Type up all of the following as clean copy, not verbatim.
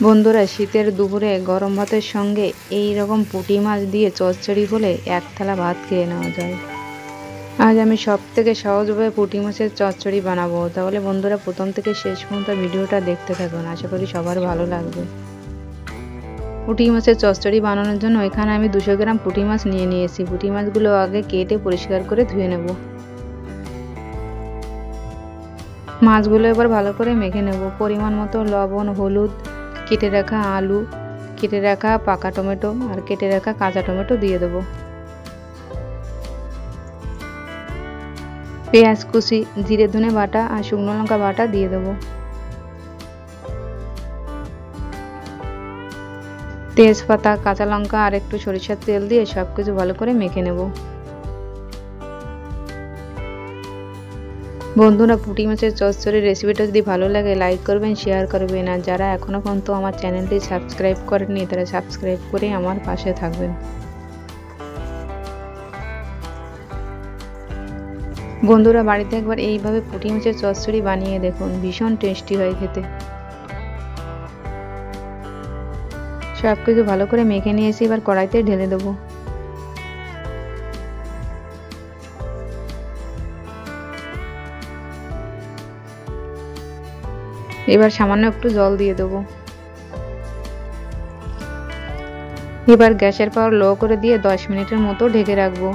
বন্ধুরা, শীতের দুপুরে গরম ভাতের সঙ্গে এই রকম পুঁটি মাছ দিয়ে চচ্চড়ি হলে এক থালা ভাত খেয়ে নেওয়া যায়। আজ আমি সবথেকে সহজভাবে পুঁটি মাছের চচ্চড়ি বানাবো। তাহলে বন্ধুরা, প্রথম থেকে শেষ পর্যন্ত ভিডিওটা দেখতে থাকুন, আশা করি সবার ভালো লাগবে। পুঁটি মাছের চচ্চড়ি বানানোর জন্য এখানে আমি 200 গ্রাম পুঁটি মাছ নিয়ে নিয়েছি। পুঁটি মাছগুলো আগে কেটে পরিষ্কার করে ধুয়ে নেব। মাছগুলো এবার ভালো করে মেখে নেব। পরিমাণ মতো লবণ, হলুদ, কেটে রাখা আলু, কেটে রাখা পাকা টমেটো আর কেটে রাখা কাঁচা টমেটো দিয়ে দেবো। পেঁয়াজ কুচি, জিরে ধনে বাটা আর শুকনো লঙ্কা বাটা দিয়ে দেবো। তেজপাতা, কাঁচা লঙ্কা আর একটু সরিষার তেল দিয়ে সবকিছু ভালো করে মেখে নেব। বন্ধুরা, পুঁটি মাছের চচ্চড়ির রেসিপিটা যদি ভালো লাগে লাইক করবেন, শেয়ার করবেন, আর যারা এখনও পর্যন্ত আমার চ্যানেলটি সাবস্ক্রাইব করেননি তারা সাবস্ক্রাইব করে আমার পাশে থাকবেন। বন্ধুরা, বাড়িতে একবার এইভাবে পুঁটি মাছের চচ্চড়ি বানিয়ে দেখুন, ভীষণ টেস্টি হয় খেতে। সব কিছু ভালো করে মেখে নিয়েছি, এবার কড়াইতে ঢেলে দেবো। এবার সামান্য একটু জল দিয়ে দেবো। এবার গ্যাসের পাওয়ার লো করে দিয়ে 10 মিনিটের মতো ঢেকে রাখবো।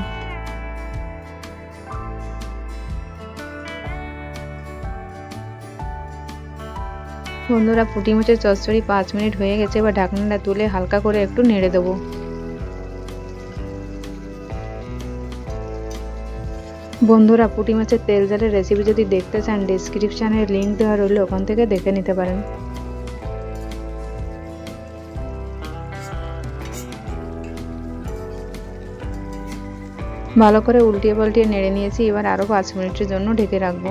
বন্ধুরা, পুঁটি মাছের চচ্চড়ি 5 মিনিট হয়ে গেছে। এবার ঢাকনাটা তুলে হালকা করে একটু নেড়ে দেবো। বন্ধুরা, পুঁটি মাছের তেল ঝালের রেসিপি যদি দেখতে চান ডেসক্রিপশানে লিঙ্ক দেওয়া রইল, ওখান থেকে দেখে নিতে পারেন। ভালো করে উল্টিয়ে পাল্টিয়ে নেড়ে নিয়েছি। এবার আরও 5 মিনিটের জন্য ঢেকে রাখবো।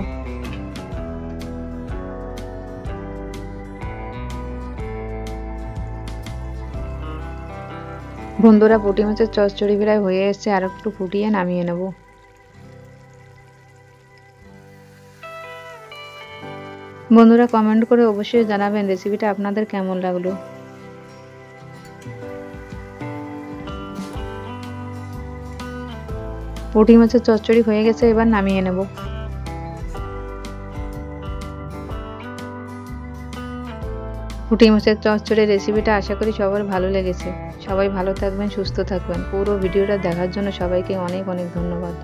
বন্ধুরা, পুঁটি মাছের চচ্চড়ি প্রায় হয়ে এসেছে, আর একটু ফুটিয়ে নামিয়ে নেব। বন্ধুরা, কমেন্ট করে অবশ্যই জানাবেন রেসিপিটা আপনাদের কেমন লাগলো। পুঁটি মাছের চচ্চড়ি হয়ে গেছে, এবার নামিয়ে নেব। পুঁটি মাছের চচ্চড়ির রেসিপিটা আশা করি সবার ভালো লেগেছে। সবাই ভালো থাকবেন, সুস্থ থাকবেন। পুরো ভিডিওটা দেখার জন্য সবাইকে অনেক অনেক ধন্যবাদ।